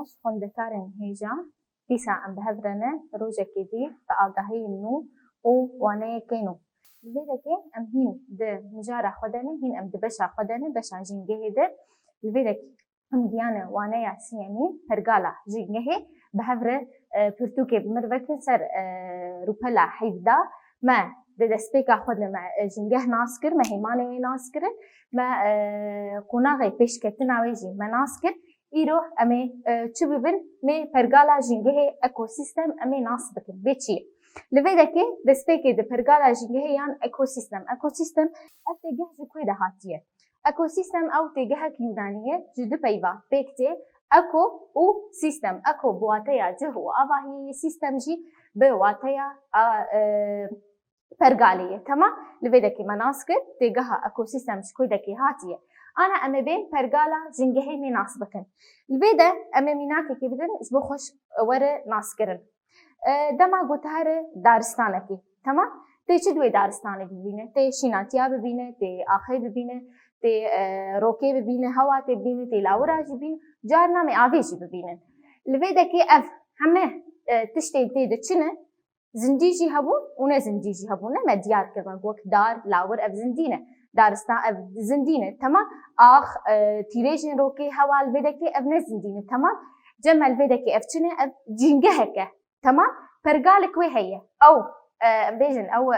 خوش خوندكارن هيجا ديسا ام بهفرنا روجا كدي بآگاهی نو او وانه كينو لذلك ام هين د مجارة خدانه هين ام دبشا خدانه بشا جنگه ده لذلك ام ديانه وانه سياني هرقالا جنگه بهفر پرتوكي بمروك سر روپلا حيفدا ما دسپیکا خود ما جنگه ناسکر ما هیمانه ناسکر ما قناغه پیش کتنا ویجی ما ناسکر ایرو امی چه ببین می پرگالا جنگه اکوسیستم امی ناس بکن بیچی لذا که دسپیکه د پرگالا جنگه یان اکوسیستم افته جه کوی ده هاتیه اکوسیستم او تجه یونانیه جد پیوا بیکته اکو او سیستم اکو بواتیا جه و آواهی سیستم جی به واتیا پرگالیه تمام لذا که مناسک تجه اکوسیستم شکوی ده که هاتیه أنا أما بين برجالة جنجهي من ناس بكن البيدا أما ميناكي كبدن إسبو خوش ورا ناس كرن دما قطهر دارستانكي تمام تي چدوي دارستانك ببينه تي شيناتيا ببينه تي آخي ببينه تي روكي ببينه هوا تي ببينه تي لاورا ببينه جارنا مي آويجي ببينه البيدا كي أف همه تشتي تي دچنه زنديجي هبون ونا زنديجي هبون ما ديار كرنا قوك دار لاور أف زندينه دارستان اف زندینه تمام آخ تیریجن روکی حوال بده که اف نه زندینه تمام جمل بده که اف چنه اف جنگه که تمام پرگالک وی هیه او بیجن او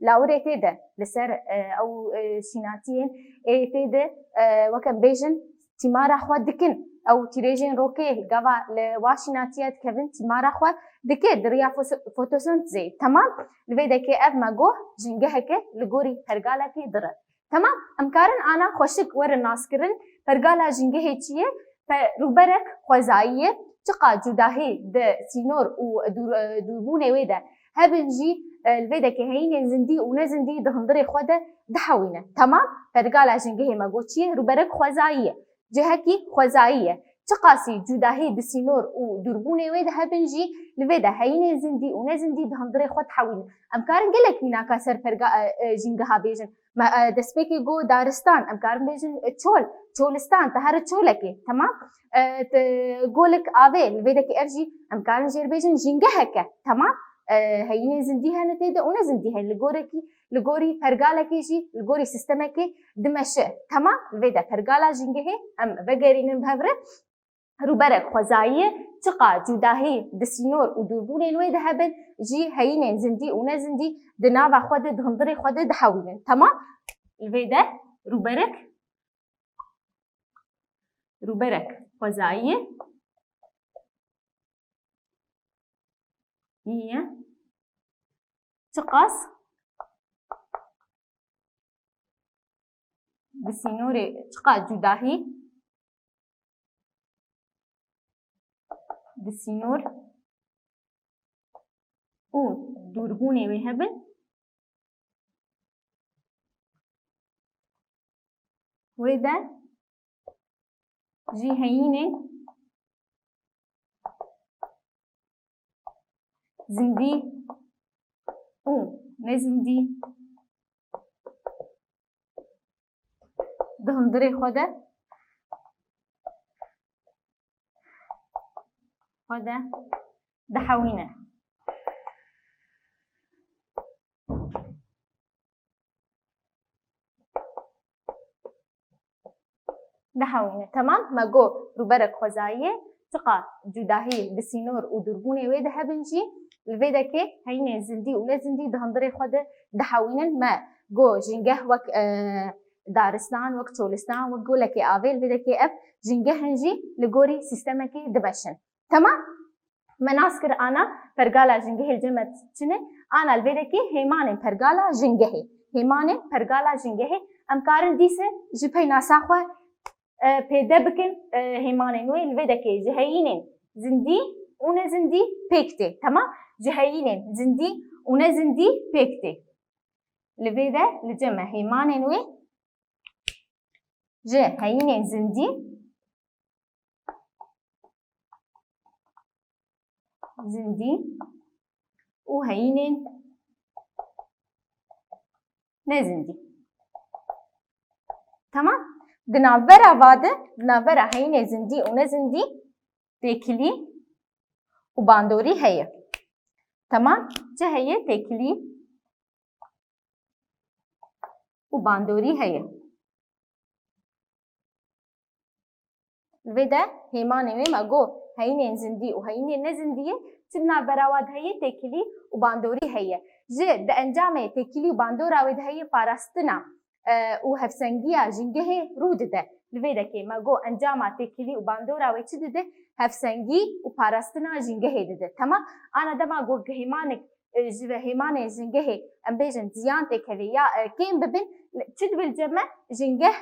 لاوره تیده لسر او شیناتین ای تیده وکم بیجن تیمارا خواه دکن او تیریجن روکی گوا لواشیناتیات کبن تیمارا خواه دکه دریا فوتوسنتزی تمام لبیده که اف مگو جنگه که لگوری پرگاله که دره تمام امکارن آنا خوشک ور ناس کرن پرگاله جنگه چیه روبرک خوزاییه چقا جداهی ده سینور و دوربونه ویده هبنجی لبیده که هین زندی و نزندی ده هندری خوده دحوینه تمام پرگاله جنگه مگو چیه روبرک خوزاییه جهكي خوزائية تقاسي جداهي دسينور و دربوني ويد هبنجي لفيدا هيني زندي ونزندي دهندري خود حوين امكارن قلك ميناكا سر فرقا جنگها بيجن ما دسبيكي جو دارستان امكارن بيجن تشولستان تهار تشولكي تمام قولك آوي لفيدا كي ارجي امكارن جير بيجن جنگهكا تمام هيني زنديها نتيدا ونزنديها لغوري فرقالكي جي لغوري سيستمكي دمشق تمام لفيدا فرقالا جنگهي ام بگرين بهبره روبرك خوزائيه تقا جداهي دسينور ودوربوني نوي دهبن جي هيني زندي ونزندي دناوا خود دهندري خود دحوين تمام لفيدا روبرك خوزائيه هي تقاس بسينوري تقا جداهي بسينور و دوربوني ويهبن وإذا جي هيني زندي او نزندي دهندري خوده دحوينه تمام ما جو روبرك خوزائيه تقا جداهي بسينور ودربوني ويده هبنجي الفيدا كي هيني زندي ونزندي دهندري خوده دحوينن ما جو جنگه وك دارستان وك تشولستان وك لكي آوي الفيدا كي اف جنگه هنجي لغوري سيستمكي دبشن تمام مناسكر انا پرگالا جنگه الجمت چنه انا الفيدا كي هيمان پرگالا جنگه امكارن ديسه جپي ناساخوه پیدا بکن هیمانه نوی الویده که جهینین زندی اون زندی پیکته تمام جهینین زندی اون زندی پیکته الویده لجمع هیمانه نوی جهینین زندی و هینین نزندی تمام دنابرا واده دنابرا هيني زندي ونزندي تێکیلی و باندۆری هەیە. تەمام چ هەیە؟ تێکیلی و باندۆری هەیە. لێدا هێمانێ وێ مەگۆ هەینێن زیندی و هەینێن نەزیندیە چ ناوبەراوات هەیە؟ تێکیلی و باندۆری هەیە. ji di encamê têkilî û bandora wê de heye parastina û hevsengiya jîngehê rû dide. Li vê dekê me got encama têkilî û bandora wê çi dide? Hevsengî û parastina jîngehê dide. Temam? Ana dema got hêmanek ji ve hêmanê jîngehê em bêjin ziyan têkeve ya kêm bibin çi dibe li cem me? Jîngeh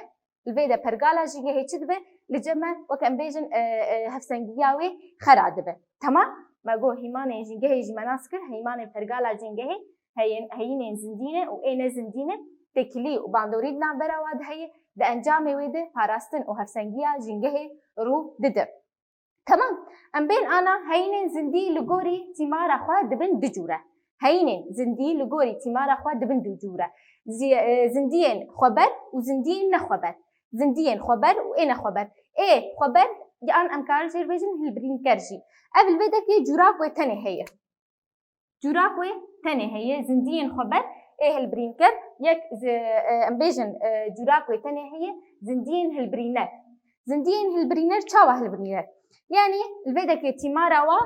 li vê de pergala jîngehê çi dibe? Li cem me wek em bêjin hevsengiya wê xera dibe. Temam? Me got hêmanê jîngehê jî me nas kir hêmanê pergala jîngehê heyînên zindîne û ê nezindîne têkilî û bandorî di navbera wan de heye di encamê wê de parastin û hevsengiya jîngehê rû dide. Temam? Em bên ana heyînên zindî li gorî tîmara xwe dibin du cûre. Heyînên zindî li gorî tîmara xwe dibin du cûre. Zindiyên xweber û zindiyên nexweber. Zindiyên xweber û ê nexweber. Ê xweber an em karin jê bêjin hilbirînker jî. Ev li vê dekê cûrak wê tenê heye. Cûrak wê tenê heye zindiyên xweber ê hilbirînker yek em bêjin cûrak wê tenê heye zindiyên hilbirîner. Zindiyên hilbirîner çawa hilbirîner? Yani li vê dekê tîmara wa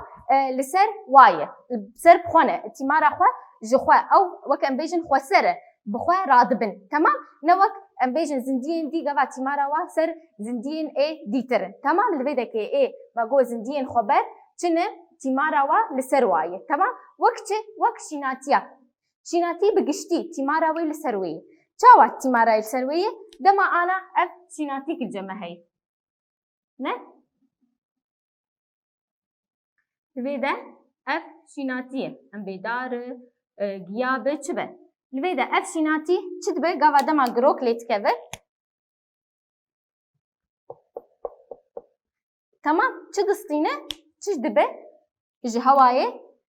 li ser wa ye. Ser bi xwe ne. Tîmara xwe ji xwe ew wek em bêjin xweser e. Bi xwe radibin. Temam? Ne wek em bêjin zindiyên dî gava tîmara wa ser zindiyên ê dîtir in. Temam? Li vê dekê ê me got zindiyên xweber çi ne? Tîmara wa li ser wa ye. Temam? Wek çi? Wek şînatiya. Şînatî bi giştî tîmara wê li ser wê ye. Çawa tîmara li ser wê ye? Dema ana ev şînatîk li cem me heye. Ne? Li vê de ev şînatî ye. Em bêdar giya bi çi be? Li vê de ev şînatî çi dibe? Gava dema girok lê dikeve. Temam? Çi distîne? Çi dibe? Ji hewayê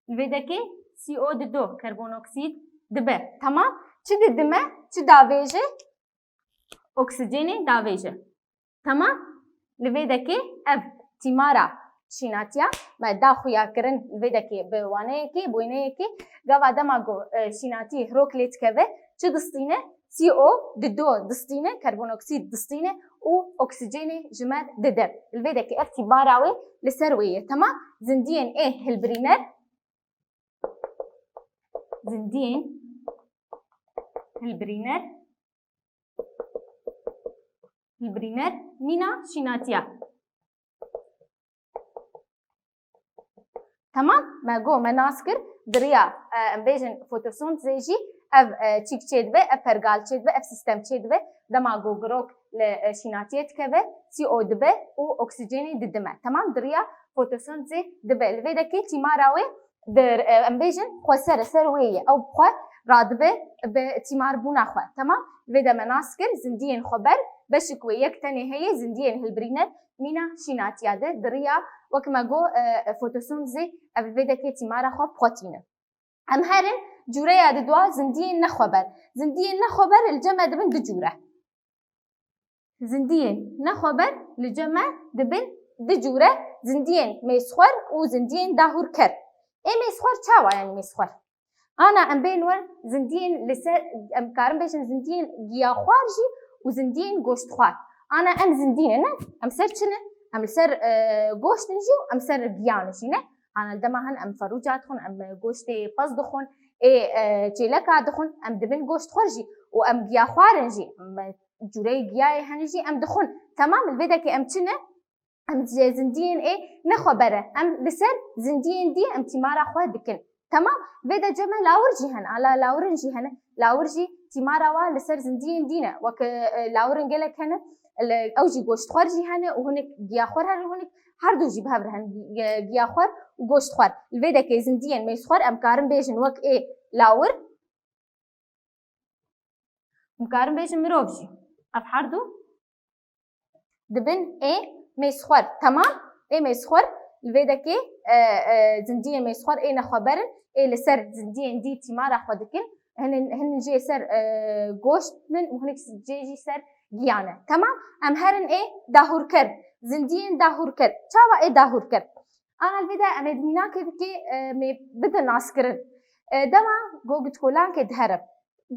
li vê dekê CO2 karbonoksit dibe. Temam? Çi didime? Çi davêje? Oksîjenê davêje. Temam? Li vê dekê ev tîmara şînatiya me daxuya kirin li vê dekê bi waneyekê bûyneyekê gava dema got şînatî hirok lê dikeve çi distîne? CO2 distîne, karbonoksit distîne û oksîjenê ji me dide. Li vê dekê ev tîmara wê li ser wê ye. Temam? Zindiyên ê hilbirîner zindiyên hilbirîner mîna şînatiya. Temam? Me got me nas kir diriya em bêjin fotosentezê jî ev çîk çê dibe, ev pergal çê dibe, ev sistem çê dibe. Dema got girok li şînatiyê dikeve, CO dibe û oksîjenê didime. Temam? Diriya fotosentezê dibe. Li vê dekê tîmara wê em bêjin xweser e ser wê ye. Ew bi xwe radibe bi tîmarbûna xwe. Temam? Li vê de me nas kir zindiyên xweber beşik wê yek tenê heye zindiyên hilbirîner mîna şînatiya de diriya wek me got fotosentezê ev li vê dekê tîmara xwe bixwetîne. Em herin cûreya di dua zindiyên nexweber. Zindiyên nexweber li cem me dibin du cûre. Zindiyên nexweber li cem me dibin du cûre. Zindiyên mêzxwer û zindiyên dahûrker. Ê mêzxwer çawa yani mêzxwer? Ana em bên wer zindiyên li ser em karin bêjin zindiyên giyaxwar jî û zindiyên goştxwar. Ana em zindîne ne? Em ser çi ne? Em li ser goştin jî û em ser giyan jî ne? Ana dema hin em ferûca dixwin, em goştê pez dixwin, ê çêleka dixwin, em dibin goştxwar jî û em giyaxwarin jî. Cûreyê giyayê hene jî em dixwin. Temam? Li vê dekê em çi ne? Em zindiyên ê nexweber e. Em li ser zindiyên dî em tîmara xwe dikin. Temam? Vê de cem me lawir jî hene. Ala lawirin jî hene. Lawir jî tîmara wa li ser zindiyên dî ne. Wek lawirin gelek hene ew jî goştxwar jî hene û hinek giyaxwar hene hinek her du jî bi hev re hene. Giyaxwar û goştxwar. Li vê dekê zindiyên mêzxwar em karin bêjin wek ê lawir. Em karin bêjin mirov jî. Ev her du dibin ê mêzxwar. Temam? Ê mêzxwar li vê dekê zindiyên mêzxwar ê nexweberin ê li ser zindiyên dî tîmara xwe dikin. Hinin jê ser goştin û hinek jê jî ser giyan e. Temam? Em herin ê dahûrker. زندين داهور كر چاوا اي داهور كر انا الفيدا امد مينا كي بدن ناسكرن دما گوگت کولان که دهرب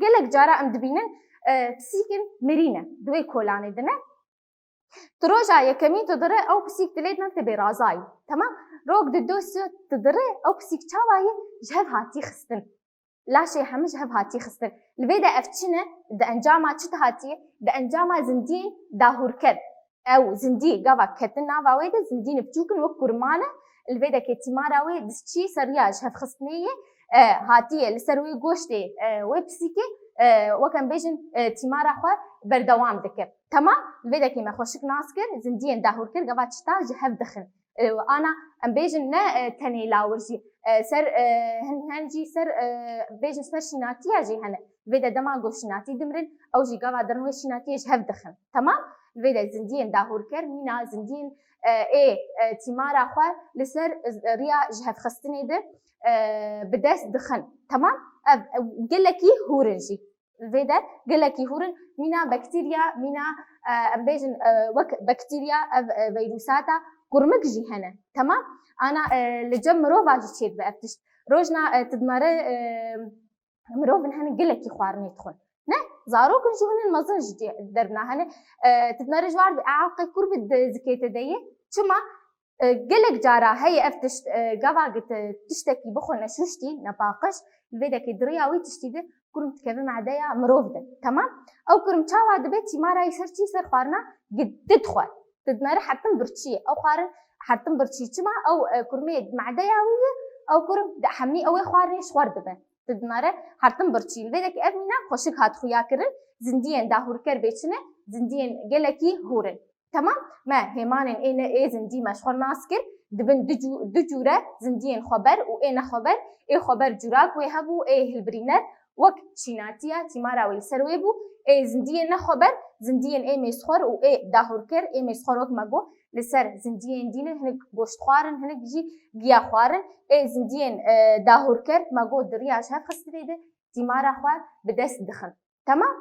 گلک جارا ام دبینن پسیکن مرینه دوی کولانه دنه تروجا یکمی تدره او پسیک دلیدن تبی رازای تمام روگ ددوس تدره او پسیک چاوای جهب هاتی خستن لاشي همه جهب هاتی خستن الفيدا افتشنه د انجاما چت هاتی د انجاما زندین داهور کد او زندی گاوا کتن ناوای د زندین بچوکن و کرمانه الفيدا كتماراوي دشي سرياج هف خصنيه هاتيه لسروي غوشتي ويبسيكي وكان بيجن تمارا خو بردوام دكه تمام الفيدا كيما خوشك ناسكر زندين داهور كر غبا تشتا جهب دخن وانا ام بيجن نا تني لاورجي سر هنجي سر بيجن سر شناتي اجي هنا الفيدا دما غوشناتي دمرن او جي غبا درنو شناتي جهب دخن تمام الفيدا زندين داهور كر مينا زندين اي تمارا خو لسر ريا جهف خستني ده بدس دخن تمام قلكي هورنجي الفيدا قلكي هورن مينا بكتيريا مينا امبيجن وك بكتيريا فيروساتا قرمكجي هنا تمام انا لجم مروفا جيت بافتش روجنا تدمر مروفن هنا قلكي خوارني تخن نه زاروك جوهن المزنج دربنا هنا تدمر جوار باعاقي قرب زكيت ديه شما قلك جارا هي افتش قبا تشتكي بخون شوشتي نباقش الفيدا كدريا تشتي كرم تكفي مع دايا مروفدا تمام او كرم تشاوا دبيتي ما راي سرتي سر خارنا قد تدخل تدمر حتى برتشي او خارن حتى برتشي تما او كرمي مع دايا او كرم حمي او خارن شوار دبه تدمر حتى برتشي الفيدا كافينا خوشك هات خويا كرن زندين داهور كر بيتشنه زندين قلكي هورن تمام ما همان ايه زندي مشهور ناسكر دبن دجوره زندين خبر و ايه خبر ايه خبر جراك ويهبو ايه البرينر وك شيناتيا تيمارا ويسروي بو ايه زندين خبر زندين ايه مسخور و ايه داهور كر ايه مسخور وك ماغو لسر زندين دين هنك گوشت خوارن هنك جي گيا خوارن ايه زندين داهور كر ماغو درياش هف خستريده تيمارا خوار بدس دخن تمام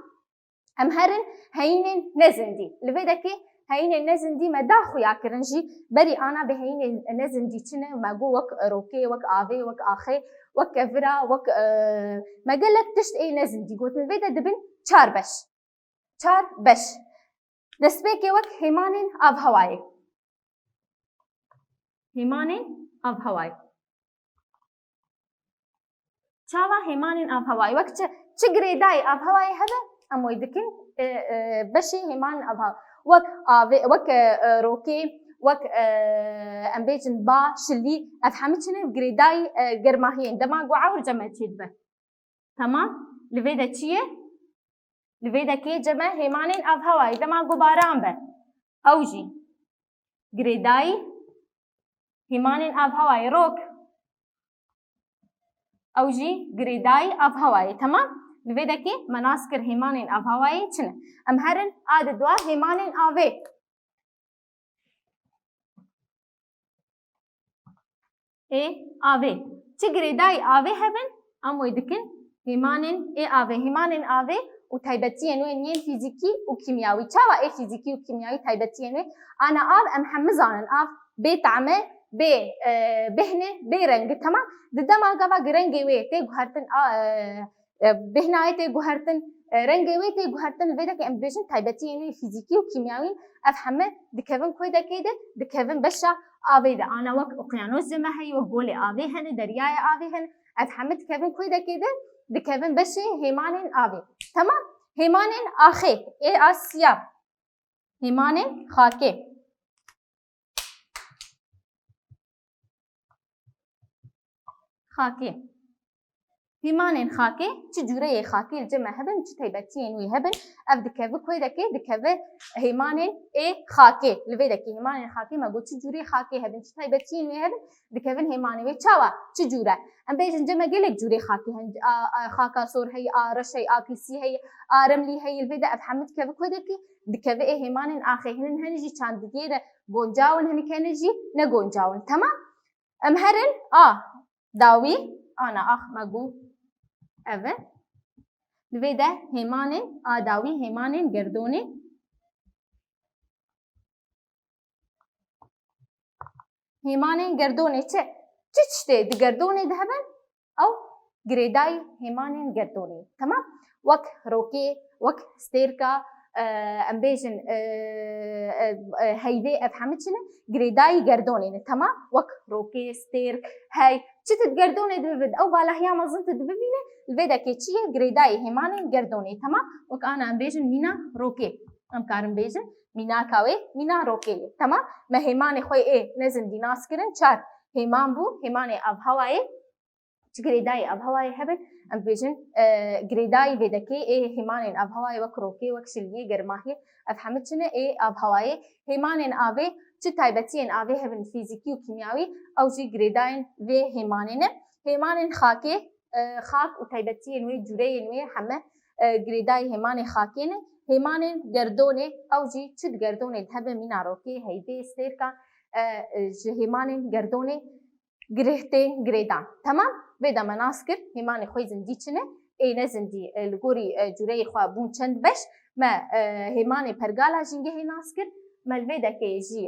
ام هرن هينن نزندي لفيدكي هين النزن دي مدا خويا كرنجي بري انا بهين النزن دي تشنه ماغو وك روكي وك افي وك اخي وك كفرا وك ما قالك تشت اي نزن دي قلت الفيدا دبن چار بش نسبه وك هيمانين اب هواي هيمانين اب هواي چاوا هيمانين اب هواي وقت چگريداي اب هواي هذا امو يدكن بشي هيمان اب هواي وك آوي وك روكي وك امبيجن با شلي افهمتشني بجريداي جرماهين دما قعور جمع تشيدبه تمام لفيدا تشيه لفيدا كي جمع هيمانين اف هواي دما قباران به اوجي جريداي هيمانين اف هواي روك اوجي جريداي اف هواي تمام لفيدا كي مناسكر هيمانين اف هواي چنه ام هرن آد دوا هيمانين آوه ايه آوه چه گريداي آوه هبن ام ويدكن هيمانين ايه آوه هيمانين آوه و تايبتي انو نين فيزيكي و كيمياوي چاوا ايه فيزيكي و كيمياوي تايبتي انو انا آف ام حمزانن آف بي طعمه بي بهنه بي رنگ تمام ددما قوا گرنگي وي تي گهرتن بهنايتي گهرتن رنگويتي گهرتن الفيدا كي امبيجن تايبتي انو فيزيكي و كيمياوي افهمه دكفن كويدا كيده دكفن بشا آويدا انا وك اقيانوس جمع هي وقولي آوي هن درياي آوي هن افهمت كفن كويدا كيده دكفن بشي هيمانين آوي تمام هيمانين آخي اي آسيا هيمانين خاكي خاكي هيمانين خاكي تجوري خاكي الجمع هبن تايبتين وي هبن اف دكفه كويدا كي دكفه هيمانين اي خاكي لفيدا كي هيمانين خاكي ما قلت تجوري خاكي هبن تايبتين وي هبن دكفن هيمانين وي تشاوا تجوره ام بيجن جمع قلك جوري خاكي هن خاكا صور هي رش هي اكسي هي رملي هي الفيدا افهمت كيف كويدا كي دكفه اي هيمانين اخي هن هنجي كان دقيره غونجاون هن كانجي نغونجاون تمام ام هرن داوي انا اخ ماغو evet ve de hemanın adavi hemanın gerdoni هێمانên گردونê çi tiştê di gerdونê de hebe ew girêdayî hêmanên gerdونê temam wek rokê wek stêrka em bêjin heydê ev hemû çi ne girêdayî gerdونê ne temam wek rokê stêrk hey çi di gerdونê de bibin ew balahiya mezin te dibibîne li vê dekê çi ye girêdayî hêmanên gerdونê temam wek ana em bêjin mîna rokê em karin bêjin mînaka wê mîna rokê ye temam me hêmanê xwe ê ne zindî nas kirin çar hêman bû hêmanê avhewayê çi girêdayî avhewayê hebin em bêjin girêdayî vê dekê ê hêmanên avhewayê wek rokê wek şilgî germahiyê ev hemû çi ne ê avhewayê hêmanên avê çi taybetiyên avê hebin fîzîkî û kîmyawî ew jî girêdayên vê hêmanê ne hêmanên xakê xak û taybetiyên wê cûreyên wê heme girêdayî hêmanê xakê ne hêmanên gerdونê ew jî çi di gerdونê de hebe mîna rokê heydê stêrka ji hêmanên gerdونê girêhtê girêdan temam vê de me nas kir hêmanê xwe zindî çi ne ê ne zindî li gorî cûreyê xwe bûn çend beş me hêmanê pergala jîngehê nas kir me li vê dekê jî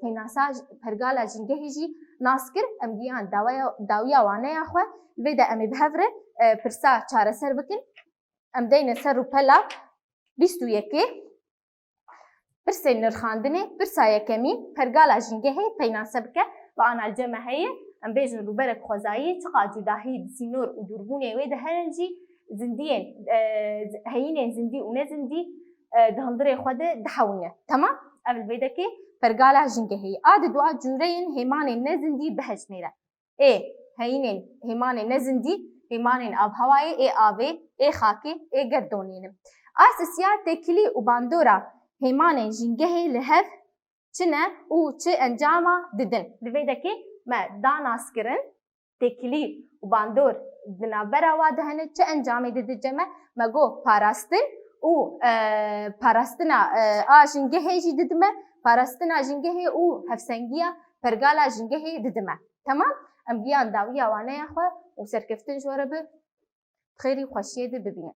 pênasa pergala jîngehê jî nas kir em giyan dawiya waneya xwe li vê de em ê bi hev re pirsa çareser bikin em deyne ser û pela 21 pirsên nirxandinê pirsa yekemîn pergala jîngehê pênase bike ve ana ceme heye em bêjin rûberek xwezayî çiqa cudahî di sînor û dûrbûnê wê de herin jî zindiyên heyînên zindî û nezindî di hildirê xwe de dihewîne temam ev li vê dekê pergala jîngehê ye a di dua cûreyên hêmanên nezindî bihecnêre ê heyînên hêmanên nezindî hêmanên avhewayê ê avê ê xakê ê gerdونê ne a sisiya têkilî û bandora hêmanên jîngehê li hev çi ne û çi encama didin li vê dekê me danaskirin têkilî û bandor di navbera wa de hene çi encamê didin me me got parastin û parastina a jîngehê jî didime parastina jîngehê û hevsengiya pergala jîngehê didime temam em giyan dawiya waneya xwe û serkeftin ji we re bi xêrî xweşiyê de bibînin